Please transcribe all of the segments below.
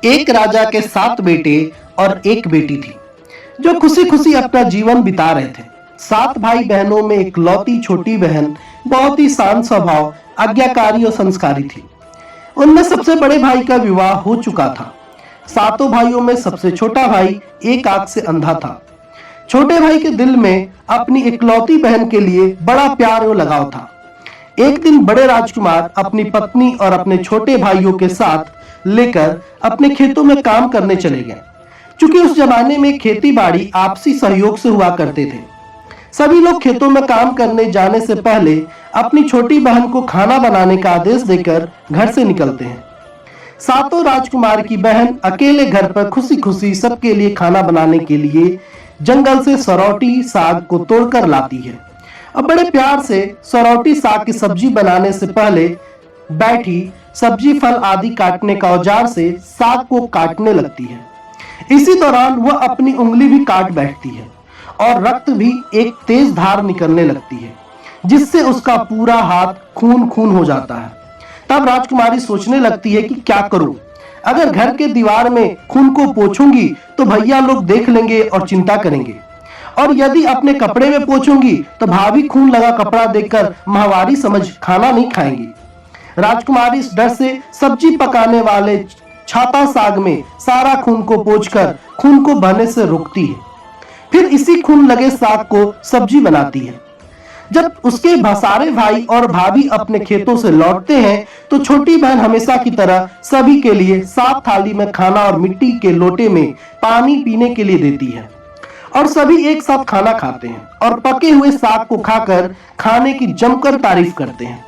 एक राजा के 7 बेटे और एक बेटी थी जो खुशी खुशी अपना जीवन बिता रहे थे। 7 भाई बहनों में इकलौती छोटी बहन बहुत ही शांत स्वभाव, आज्ञाकारी और संस्कारी थी। उनमें सबसे बड़े भाई का विवाह हो चुका था। सातों भाइयों में सबसे छोटा भाई एक आंख से अंधा था। छोटे भाई के दिल में अपनी इकलौती बहन के लिए बड़ा प्यार और लगाव था। एक दिन बड़े राजकुमार अपनी पत्नी और अपने छोटे भाइयों के साथ लेकर अपने खेतों में काम करने चले गए। क्योंकि उस जमाने में खेती बाड़ी आपसी सहयोग से हुआ करते थे, सभी लोग खेतों में काम करने जाने से पहले अपनी छोटी बहन को खाना बनाने का आदेश देकर घर से निकलते हैं। सातों राजकुमार की बहन अकेले घर पर खुशी खुशी सबके लिए खाना बनाने के लिए जंगल से सरौटी साग को तोड़कर लाती है। अब बड़े प्यार से सरौटी साग की सब्जी बनाने से पहले बैठी सब्जी फल आदि काटने का औजार से साग को काटने लगती है। इसी दौरान वह अपनी उंगली भी काट बैठती है और रक्त भी एक तेज धार निकलने लगती है, जिससे उसका पूरा हाथ खून खून हो जाता है। तब राजकुमारी सोचने लगती है कि क्या करूं? अगर घर के दीवार में खून को पोंछूंगी तो भैया लोग देख लेंगे और चिंता करेंगे, और यदि अपने कपड़े में पोंछूंगी तो भाभी खून लगा कपड़ा देखकर माहवारी समझ खाना नहीं खाएंगी। राजकुमारी इस डर से सब्जी पकाने वाले छाता साग में सारा खून को पोंछकर खून को बहने से रोकती है। फिर इसी खून लगे साग को सब्जी बनाती है। जब उसके सारे भाई और भाभी अपने खेतों से लौटते हैं तो छोटी बहन हमेशा की तरह सभी के लिए साफ थाली में खाना और मिट्टी के लोटे में पानी पीने के लिए देती है, और सभी एक साथ खाना खाते हैं और पके हुए साग को खाकर खाने की जमकर तारीफ करते हैं।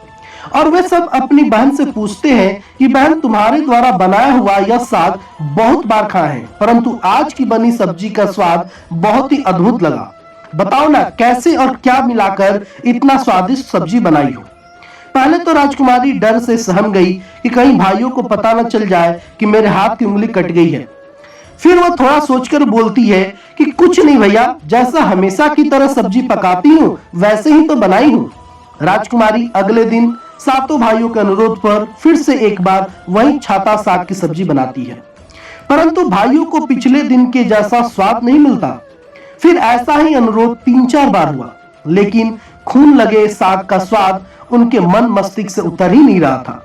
और वे सब अपनी बहन से पूछते हैं कि बहन, तुम्हारे द्वारा बनाया हुआ यह साग बहुत बार खाए हैं, परंतु आज की बनी सब्जी का स्वाद बहुत ही अद्भुत लगा। बताओ ना, कैसे और क्या मिलाकर इतना स्वादिष्ट सब्जी बनाई हो? पहले तो राजकुमारी डर से सहम गई कि कहीं भाइयों को पता न चल जाए कि मेरे हाथ की उंगली कट गई है। फिर वह थोड़ा सोचकर बोलती है कि कुछ नहीं भैया, जैसा हमेशा की तरह सब्जी पकाती हूँ वैसे ही तो बनाई हूँ। राजकुमारी अगले दिन सातों भाइयों के अनुरोध पर फिर से एक बार वही छाता साग की सब्जी बनाती है, परंतु भाइयों को पिछले दिन के जैसा स्वाद नहीं मिलता। फिर ऐसा ही अनुरोध 3-4 बार हुआ, लेकिन खून लगे साग का स्वाद उनके मन मस्तिष्क से उतर ही नहीं रहा था।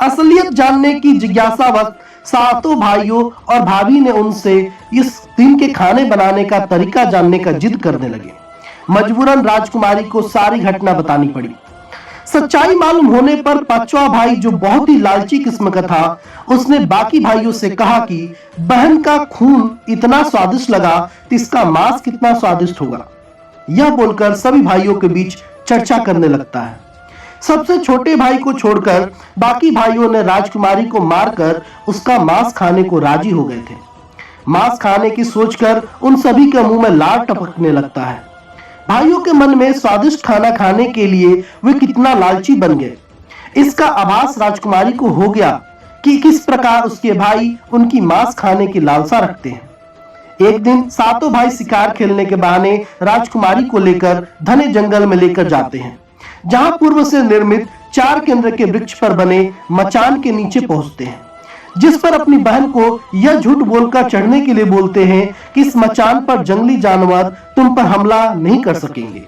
असलियत जानने की जिज्ञासावश सातों भाइयों और भाभी ने उनसे इस दिन के खाने बनाने का तरीका जानने का जिद करने लगे। मजबूरन राजकुमारी को सारी घटना बतानी पड़ी। सच्चाई मालूम होने पर पांचवा भाई, जो बहुत ही लालची किस्म का था, उसने बाकी भाइयों से कहा कि बहन का खून इतना स्वादिष्ट लगा तो इसका मांस कितना स्वादिष्ट होगा। यह बोलकर सभी भाइयों के बीच चर्चा करने लगता है। सबसे छोटे भाई को छोड़कर बाकी भाइयों ने राजकुमारी को मारकर उसका मांस खाने को राजी हो गए थे। मांस खाने की सोचकर उन सभी के मुंह में लार टपकने लगता है। भाइयों के मन में स्वादिष्ट खाना खाने के लिए वे कितना लालची बन गए, इसका आभास राजकुमारी को हो गया कि किस प्रकार उसके भाई उनकी मांस खाने की लालसा रखते हैं। एक दिन सातों भाई शिकार खेलने के बहाने राजकुमारी को लेकर घने जंगल में लेकर जाते हैं, जहां पूर्व से निर्मित 4 केंद्र के वृक्ष पर बने मचान के नीचे पहुंचते हैं, जिस पर अपनी बहन को यह झूठ बोलकर चढ़ने के लिए बोलते हैं कि इस मचान पर जंगली जानवर तुम पर हमला नहीं कर सकेंगे।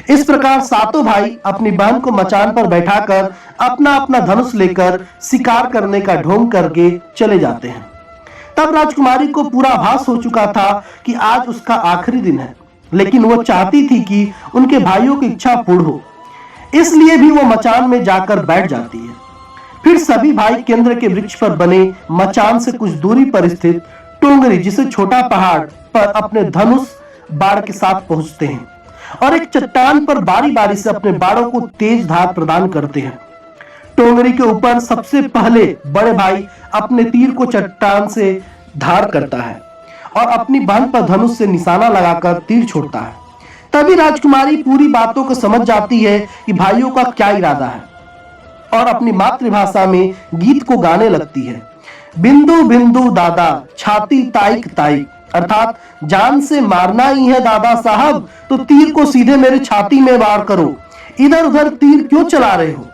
इस प्रकार सातों भाई अपनी बहन को मचान पर बैठाकर अपना अपना धनुष लेकर शिकार करने का ढोंग करके चले जाते हैं। तब राजकुमारी को पूरा आभास हो चुका था कि आज उसका आखिरी दिन है, लेकिन वह चाहती थी कि उनके भाइयों की इच्छा पूर्ण हो, इसलिए भी वो मचान में जाकर बैठ जाती है। फिर सभी भाई केंद्र के वृक्ष पर बने मचान से कुछ दूरी पर स्थित टोंगरी, जिसे छोटा पहाड़, पर अपने धनुष बाण के साथ पहुंचते हैं और एक चट्टान पर बारी बारी से अपने बाणों को तेज धार प्रदान करते हैं। टोंगरी के ऊपर सबसे पहले बड़े भाई अपने तीर को चट्टान से धार करता है और अपनी बहन पर धनुष से निशाना लगाकर तीर छोड़ता है। तभी राजकुमारी पूरी बातों को समझ जाती है कि भाइयों का क्या इरादा है, और अपनी मातृभाषा में गीत को गाने लगती है। बिंदु बिंदु दादा छाती ताइक ताइक, अर्थात जान से मारना ही है दादा साहब तो तीर को सीधे मेरे छाती में वार करो, इधर उधर तीर क्यों चला रहे हो?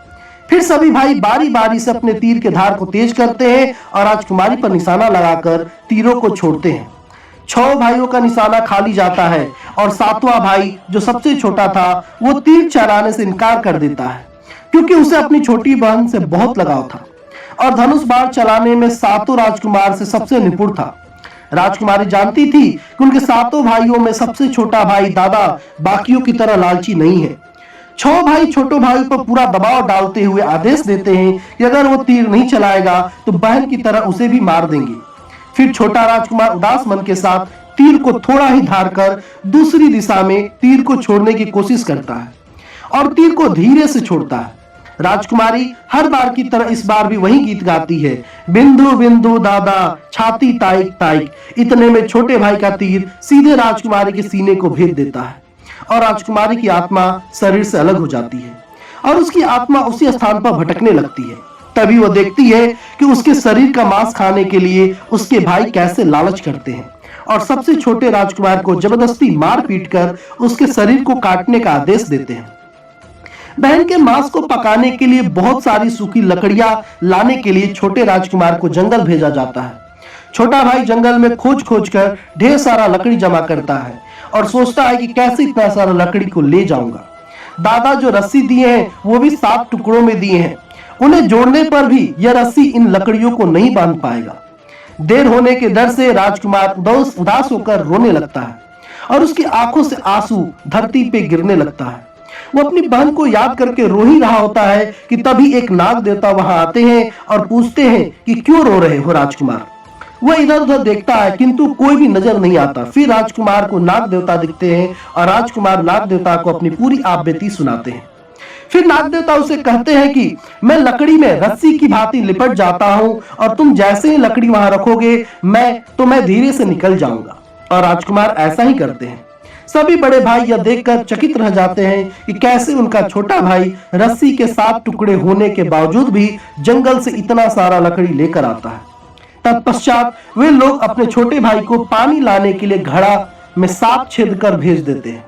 फिर सभी भाई बारी बारी से अपने तीर के धार को तेज करते हैं और राजकुमारी पर निशाना लगाकर तीरों को छोड़ते हैं। 6 भाइयों का निशाना खाली जाता है और 7वां भाई जो सबसे छोटा था वो तीर चलाने से इनकार कर देता है, क्योंकि उसे अपनी छोटी बहन से बहुत लगाव था और धनुष बाण चलाने में 7 राजकुमार से सबसे निपुण था। राजकुमारी जानती थी कि उनके 7 भाइयों में सबसे छोटा भाई दादा बाकियों की तरह लालची नहीं है। 6 भाई छोटो भाई पर पूरा दबाव डालते हुए आदेश देते हैं कि अगर वो तीर नहीं चलाएगा तो बहन की तरह उसे भी मार देंगे। फिर छोटा राजकुमार उदास मन के साथ तीर को थोड़ा ही धार कर दूसरी दिशा में तीर को छोड़ने की कोशिश करता है और तीर को धीरे से छोड़ता है। राजकुमारी हर बार की तरह इस बार भी वही गीत गाती है, बिंदु बिंदु दादा छाती ताइक ताइक। इतने में छोटे भाई का तीर सीधे राजकुमारी के सीने को भेद देता है और राजकुमारी की आत्मा शरीर से अलग हो जाती है और उसकी आत्मा उसी स्थान पर भटकने लगती है। तभी वो देखती है कि उसके शरीर का मांस खाने के लिए उसके भाई कैसे लालच करते हैं और सबसे छोटे राजकुमार को जबरदस्ती मार पीट कर उसके शरीर को काटने का आदेश देते हैं। बहन के मांस को पकाने के लिए बहुत सारी सूखी लकड़ियां लाने के लिए छोटे राजकुमार को जंगल भेजा जाता है। छोटा भाई जंगल में खोज खोज कर ढेर सारा लकड़ी जमा करता है और सोचता है कि कैसे इतना सारा लकड़ी को ले जाऊंगा। दादा जो रस्सी दिए हैं वो भी 7 टुकड़ों में दिए हैं। उन्हें जोड़ने पर भी यह रस्सी इन लकड़ियों को नहीं बांध पाएगा। देर होने के डर से राजकुमार उदास होकर रोने लगता है और उसकी आंखों से आंसू धरती पे गिरने लगता है। वो अपनी बहन को याद करके रो ही रहा होता है कि तभी एक नाग देवता वहां आते हैं और पूछते हैं कि क्यों रो रहे हो राजकुमार। वह इधर उधर देखता है किंतु कोई भी नजर नहीं आता। फिर राजकुमार को नाग देवता दिखते हैं और राजकुमार नाग देवता को अपनी पूरी आप बीती सुनाते हैं। फिर नाग देवता उसे कहते हैं कि मैं लकड़ी में रस्सी की भांति लिपट जाता हूं और तुम जैसे ही लकड़ी वहां रखोगे मैं धीरे से निकल जाऊंगा। और राजकुमार ऐसा ही करते हैं। सभी बड़े भाई यह देखकर चकित रह जाते हैं कि कैसे उनका छोटा भाई रस्सी के 7 टुकड़े होने के बावजूद भी जंगल से इतना सारा लकड़ी लेकर आता है। तत्पश्चात वे लोग अपने छोटे भाई को पानी लाने के लिए घड़ा में 7 छेद कर भेज देते हैं।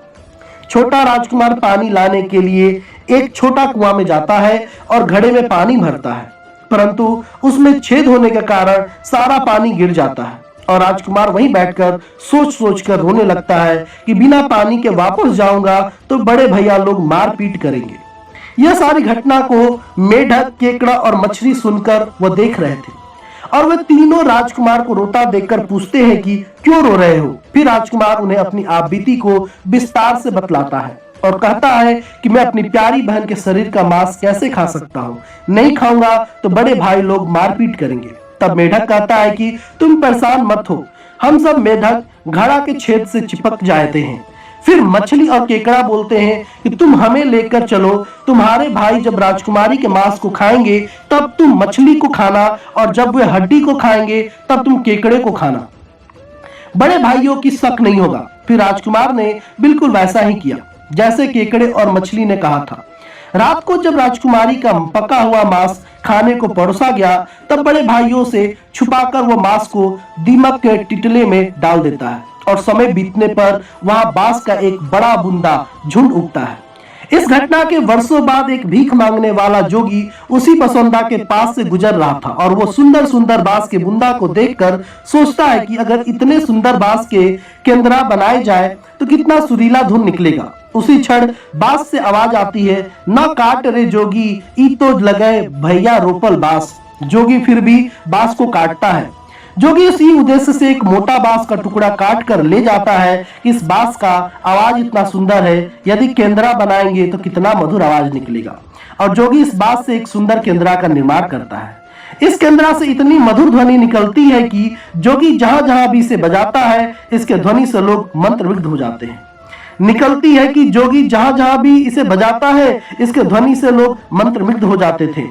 छोटा राजकुमार पानी लाने के लिए एक छोटा कुआं में जाता है और घड़े में पानी भरता है, परंतु उसमें छेद होने के कारण सारा पानी गिर जाता है और राजकुमार वहीं बैठकर सोच कर रोने लगता है कि बिना पानी के वापस जाऊंगा तो बड़े भैया लोग मारपीट करेंगे। यह सारी घटना को मेढक, केकड़ा और मछली सुनकर वह देख रहे थे और वे तीनों राजकुमार को रोता देखकर पूछते हैं कि क्यों रो रहे हो। फिर राजकुमार उन्हें अपनी आपबीती को विस्तार से बतलाता है और कहता है कि मैं अपनी प्यारी बहन के शरीर का मांस कैसे खा सकता हूँ, नहीं खाऊंगा तो बड़े भाई लोग मारपीट करेंगे। तब मेढक कहता है कि तुम परेशान मत हो, हम सब मेढक घड़ा के छेद से चिपक जाते हैं। फिर मछली और केकड़ा बोलते हैं कि तुम हमें लेकर चलो, तुम्हारे भाई जब राजकुमारी के मांस को खाएंगे तब तुम मछली को खाना और जब वे हड्डी को खाएंगे तब तुम केकड़े को खाना। बड़े भाइयों की शक नहीं होगा। फिर राजकुमार ने बिल्कुल वैसा ही किया जैसे केकड़े और मछली ने कहा था। रात को जब राजकुमारी का पका हुआ मांस खाने को परोसा गया तब बड़े भाइयों से छुपाकर वो मांस को दीमक के टिटले में डाल देता है और समय बीतने पर वहां बांस का एक बड़ा बुंदा झुंड उगता है। इस घटना के वर्षों बाद एक भीख मांगने वाला जोगी उसी बसंदा के पास से गुजर रहा था और वो सुंदर सुंदर बांस के बुंदा को देखकर सोचता है कि अगर इतने सुंदर बांस के केंद्रा बनाए जाए तो कितना सुरीला धुन निकलेगा। उसी क्षण बांस से आवाज आती है, न काट रे जोगी ई तो लगे भैया रोपल बांस। जोगी फिर भी बांस को काटता है। जोगी इसी उद्देश्य से एक मोटा बांस का टुकड़ा काट कर ले जाता है कि इस बांस का आवाज इतना सुंदर है, यदि केंद्रा बनाएंगे तो कितना मधुर आवाज निकलेगा। और जोगी इस बांस से एक सुंदर केंद्रा का निर्माण करता है। इस केंद्रा से इतनी मधुर ध्वनि निकलती है कि जोगी जहां जहां भी इसे बजाता है इसके ध्वनि से लोग मंत्रमुग्ध हो जाते हैं। निकलती है कि जोगी जहां जहां भी इसे बजाता है इसके ध्वनि से लोग मंत्रमुग्ध हो जाते थे।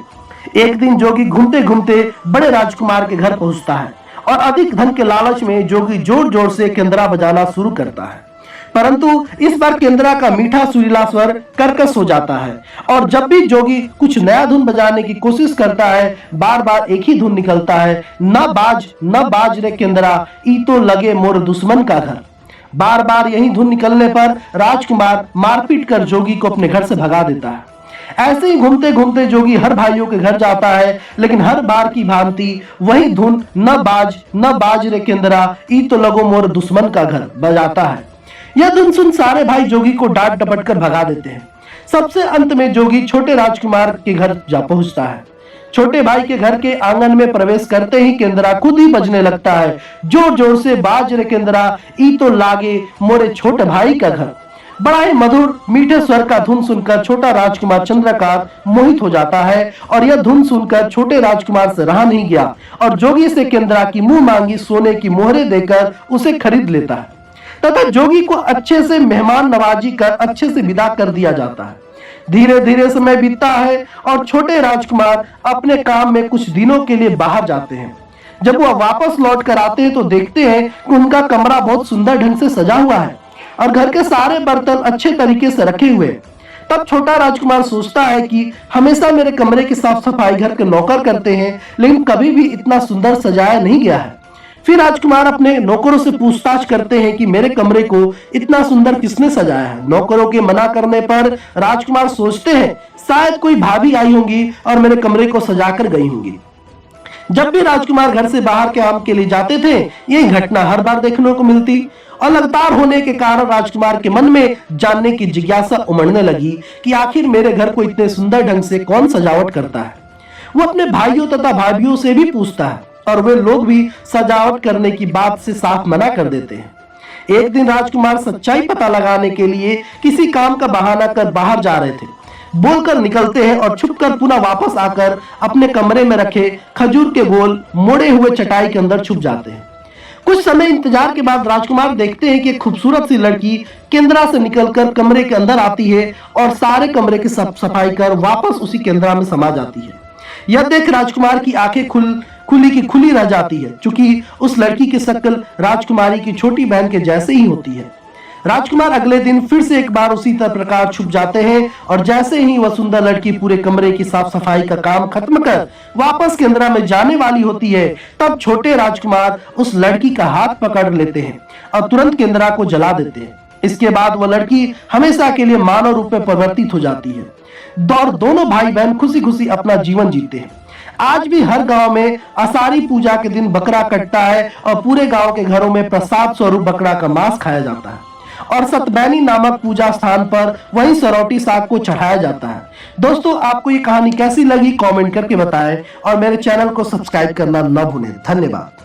एक दिन जोगी घूमते घूमते बड़े राजकुमार के घर पहुंचता है और अधिक धन के लालच में जोगी जोर जोर से केंद्रा बजाना शुरू करता है, परंतु इस बार केंद्रा का मीठा सुरीला स्वर कर्कश हो जाता है और जब भी जोगी कुछ नया धुन बजाने की कोशिश करता है बार बार एक ही धुन निकलता है, न बाज रे केंद्रा ई तो लगे मोर दुश्मन का घर। बार बार यही धुन निकलने पर राजकुमार मारपीट कर जोगी को अपने घर से भगा देता है। ऐसे ही घूमते घूमते जोगी हर भाइयों के घर जाता है, लेकिन हर बार की भांति वही धुन न बाज रे केंद्रा ई तो लगो मोर दुश्मन का घर बजाता है। यह धुन सुन सारे भाई जोगी को डांट डपट कर भगा देते हैं। सबसे अंत में जोगी छोटे राजकुमार के घर जा पहुंचता है। छोटे भाई के घर के आंगन में प्रवेश करते ही केंद्रा खुद ही बजने लगता है, जोर जोर से बाज रे केंद्रा ई तो लागे मोरे छोटे भाई का घर। बड़ा ही मधुर मीठे स्वर का धुन सुनकर छोटा राजकुमार चंद्रकार मोहित हो जाता है, और यह धुन सुनकर छोटे राजकुमार से रहा नहीं गया और जोगी से केंद्रा की मुंह मांगी सोने की मोहरें देकर उसे खरीद लेता है तथा जोगी को अच्छे से मेहमान नवाजी कर अच्छे से विदा कर दिया जाता है। धीरे धीरे समय बीतता है और छोटे राजकुमार अपने काम में कुछ दिनों के लिए बाहर जाते हैं। जब वह वापस लौट कर आते हैं तो देखते हैं कि उनका कमरा बहुत सुंदर ढंग से सजा हुआ है और घर के सारे बर्तन अच्छे तरीके से रखे हुए। तब छोटा राजकुमार सोचता है कि हमेशा मेरे कमरे की साफ सफाई घर के नौकर करते हैं, लेकिन कभी भी इतना सुंदर सजाया नहीं गया है। फिर राजकुमार अपने नौकरों से पूछताछ करते हैं कि मेरे कमरे को इतना सुंदर किसने सजाया है। नौकरों के मना करने पर राजकुमार सोचते हैं शायद कोई भाभी आई होंगी और मेरे कमरे को सजाकर गई होंगी। जब भी राजकुमार घर से बाहर के काम के लिए जाते थे, यही घटना हर बार देखने को मिलती और लगातार होने के कारण राजकुमार के मन में जानने की जिज्ञासा उमड़ने लगी कि आखिर मेरे घर को इतने सुंदर ढंग से कौन सजावट करता है। वो अपने भाइयों तथा भाभियों से भी पूछता है और वे लोग भी सजावट करने की बात से साफ मना कर देते हैं। एक दिन राजकुमार सच्चाई पता लगाने के लिए किसी काम का बहाना कर बाहर जा रहे थे। बोलकर निकलते हैं और छुपकर पुनः वापस आकर अपने कमरे में रखे खजूर के गोल मोड़े हुए चटाई के अंदर छुप जाते हैं। कुछ समय इंतजार के बाद राजकुमार देखते हैं कि एक खूबसूरत सी लड़की केंद्रा से निकलकर कमरे के अंदर आती है और सारे कमरे की सफाई कर वापस उसी केंद्रा में समा जाती है। यह देख राजकुमार की आंखें खुली रह जाती है, क्योंकि उस लड़की की शक्ल राजकुमारी की छोटी बहन के जैसे ही होती है। राजकुमार अगले दिन फिर से एक बार उसी प्रकार छुप जाते हैं और जैसे ही वह सुंदर लड़की पूरे कमरे की साफ सफाई का काम खत्म कर वापस केंद्रा में जाने वाली होती है, तब छोटे राजकुमार उस लड़की का हाथ पकड़ लेते हैं और तुरंत केंद्रा को जला देते हैं। इसके बाद वह लड़की हमेशा के लिए मानव रूप में परिवर्तित हो जाती है और दोनों भाई बहन खुशी खुशी अपना जीवन जीते हैं। आज भी हर गांव में आषाढ़ी पूजा के दिन बकरा कटता है और पूरे गांव के घरों में प्रसाद स्वरूप बकरा का मांस खाया जाता है और सतबैनी नामक पूजा स्थान पर वही सरौटी साग को चढ़ाया जाता है। दोस्तों, आपको ये कहानी कैसी लगी कमेंट करके बताएं और मेरे चैनल को सब्सक्राइब करना न भूलें। धन्यवाद।